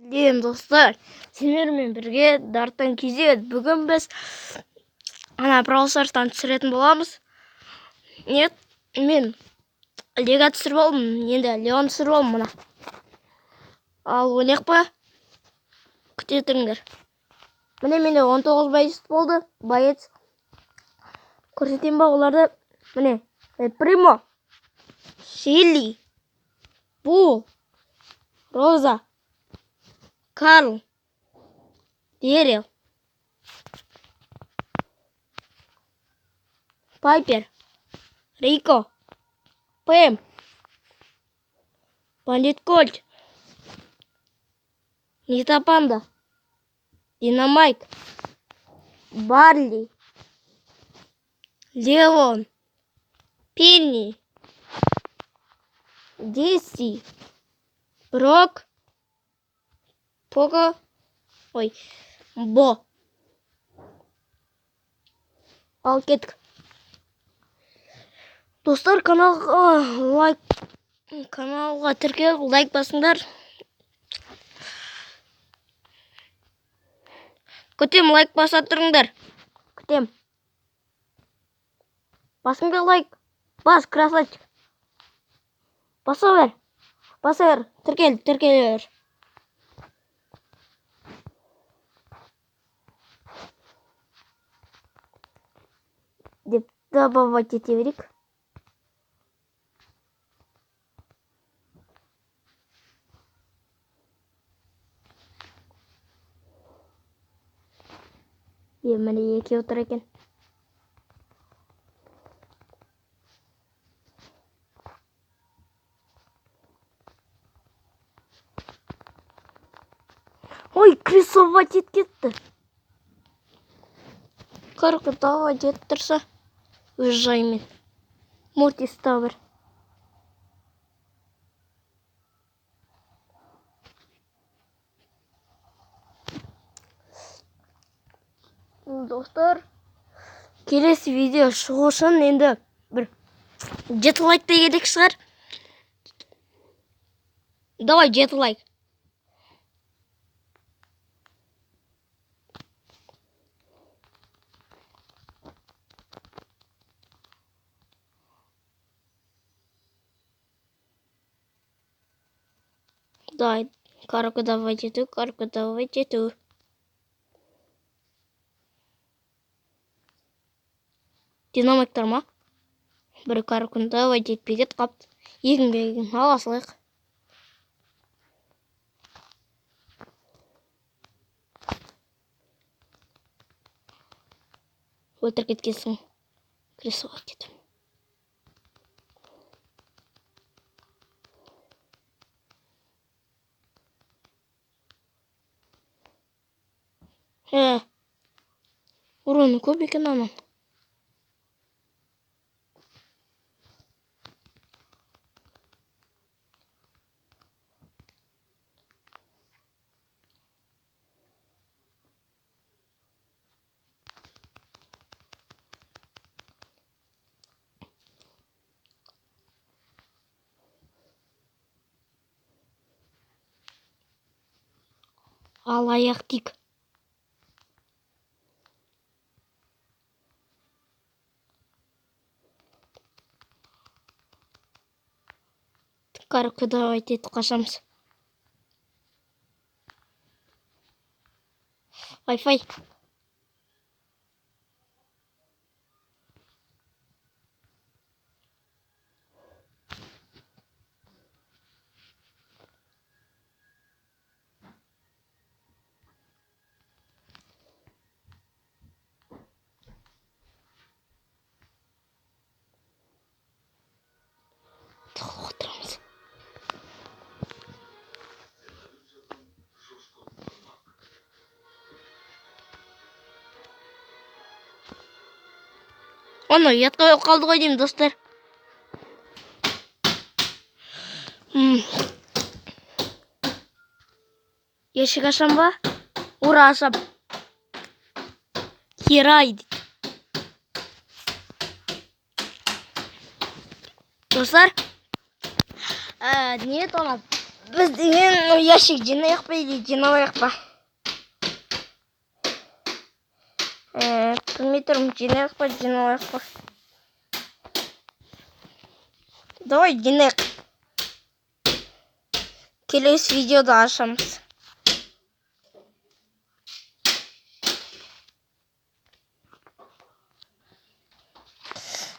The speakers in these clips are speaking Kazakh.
достар, сендермен бірге Дарттан кезет. Бүгін біз Brawl Старстан түсіретін боламыз. Мен Лега түсіріп алдым, енді Леон түсіріп алдым мына. Ал ойнайық па? Күте тұрыңдар. Міне менде 19 байыз болды. Байыз көрсетейін ба оларды? Міне Примо, Шелли, Бул, Роза, Карл, Дерил, Пайпер, Рико, Пэм, Бандит Кольт, Нита Панда, Динамайк, Барли, Леон, Пенни, Десси, Брок, Пого, Бо. Ал кеттік. Достар, каналға тіркеліп лайк басыңдар. Күтем, лайк баса тұрыңдар. Күтем. Басыңдар лайк. Бас, красавчик. Баса бер. Тіркел. Деп добавать ете берейік. Міне екеу тұр екен. Ой, крисовать кетті. Қарқыдава жет тұрса, өз жаймен. Мортис табыр. Достар, келесі видео шығу үшін енді бір 7 лайктай керек шығар. Давай 7 лайк. Дай, карку давайте ту. Динамиктар ма? Бір каркун давайте етпегет қапты. Егін аласылайық. Өлтір кеткенсің. Кресуға кетім. Ұрыны көп екен анан. Ал аяқ тик. Карку давайте етіп қашамыз. Wi-Fi. Отырамыз. Оны ұятқа қалды ғой деймін, достар. Ешік ашам ба? Ура ашам. Херай дейді. Достар, не тонап? Біз деген ящик жинайық па или жинамайық па? Білмей тұрмын, жинайық па, жинамайық па? Давай жинайық. Келесі видеода ашамыз.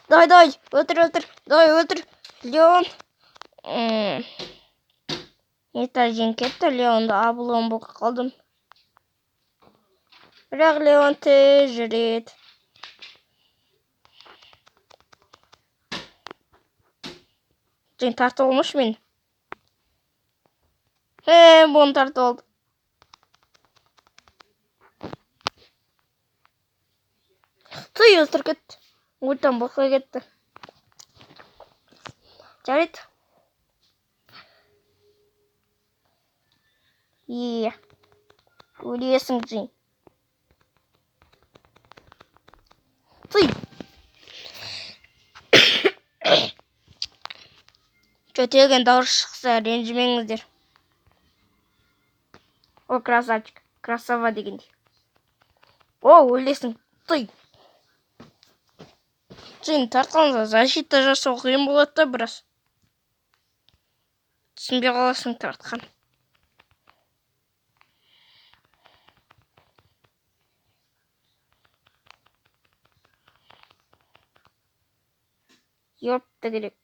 Давай, өлтір. Давай, өлтір. Леон. Нита жеңіп кетті, Леонды абылуын болып қалдым. Бірақ Леон тез жүреді. Жен тартып olmuş мен. Бұны тартып oldu. Тұй өлтір кетті. Өлтен босқа кетті. Жарайды. Өлесің жин. Тұй. Көтеген дауыс шықса ренжімеңіздер. О, красавчик. Красава дегендей. О, өлесің. Тұй. Жин тартқанға защита жасау қиын болады да біраз. Түсінбей қаласың тартқан. Ёпта керек.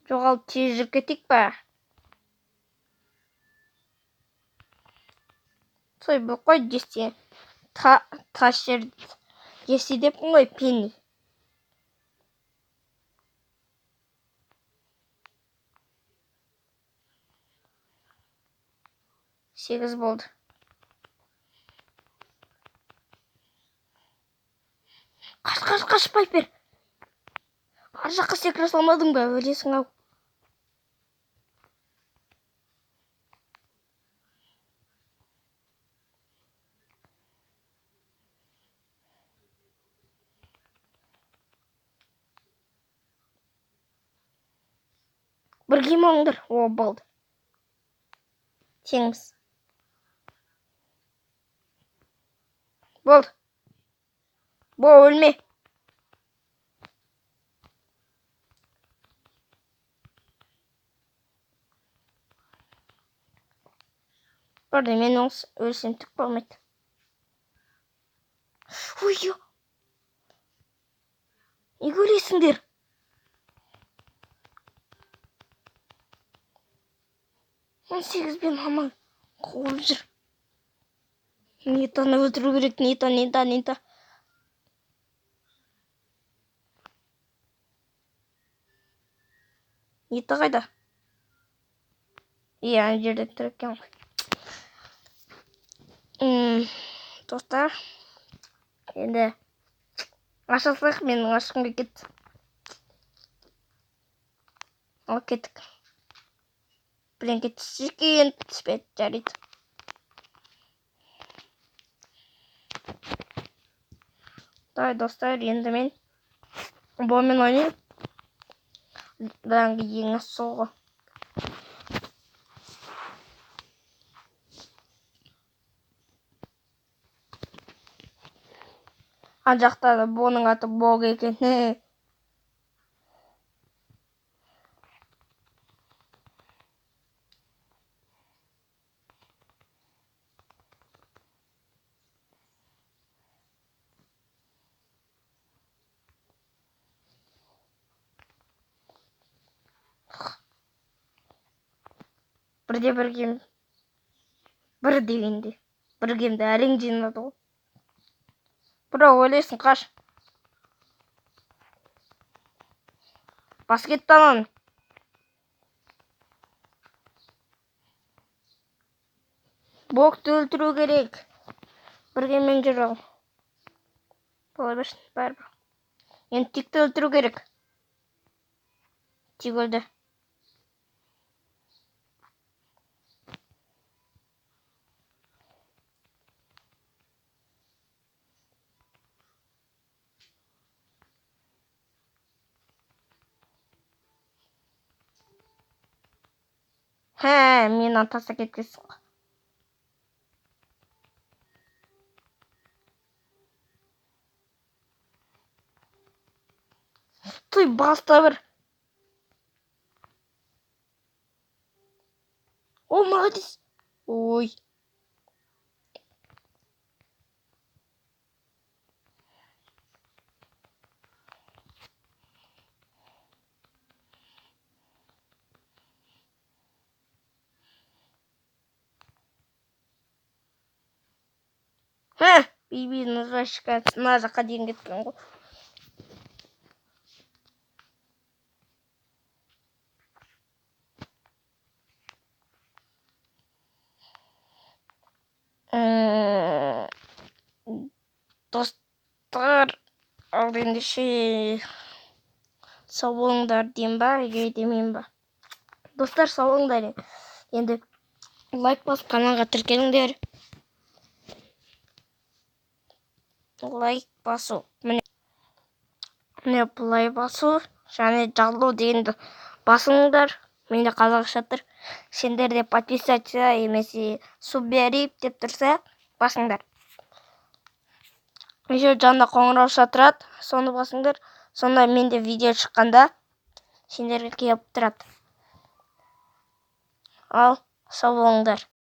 Жоғалып тез жүріп кетейік па? Той бұл қой десе. Тас жер десе деп ғой пенни. Сегіз болды. Қаш, Пайпер. Ар жаққа секіре салмадың ба? Өлесің ау. Бірге маңдар. О, болды. Теңіз. Болды. Өлме. Бірде мен өлсем түк болмайды. Ой, неге өлесіңдер? Он 18 бен аман қуып жүр. Нитаны өлтіру керек, Нита. Нита қайда? Ана жерде тұр екен ғой. Достар, енді ашасақ, менің ашқым кетті. Ал кеттік. Білен кетсек ең түспет жарайды. Давай, достар, енді мен бұмен ойнайын. Данғы ең солғы. Ан жақта да бұның аты Бог екен. Бір дегенде. Бір кемді әрең жинады ғой. Бұрау өлесің, қаш. Баскеттанан. Бокты өлтіру керек. Бір кеммен жүр ал. Бола берсін, бәрібір. Енді тикті өлтіру керек. Тик өлді. мені тастап кеткенсің ғой. Той баста бір. О, молодец. Ой. Биби мына жаққа дейін кеткен ғой. Достар, ал ендеше сау болыңдар деймін ба, демеймін ба? Достар, сау болыңдар. Енді лайк басып каналға тіркеліңдер. Лайк басу. Міне бұлай басу, және жалу дегенді басыңдар. Менде қазақша тұр. Сендер де подписаться емесе субберіп деп тұрса, басыңдар. Еще жанында қоңырау тұрады, соны басыңдар. Сонда менде видео шыққанда сендерге келіп тұрады. Ал, сау болыңдар.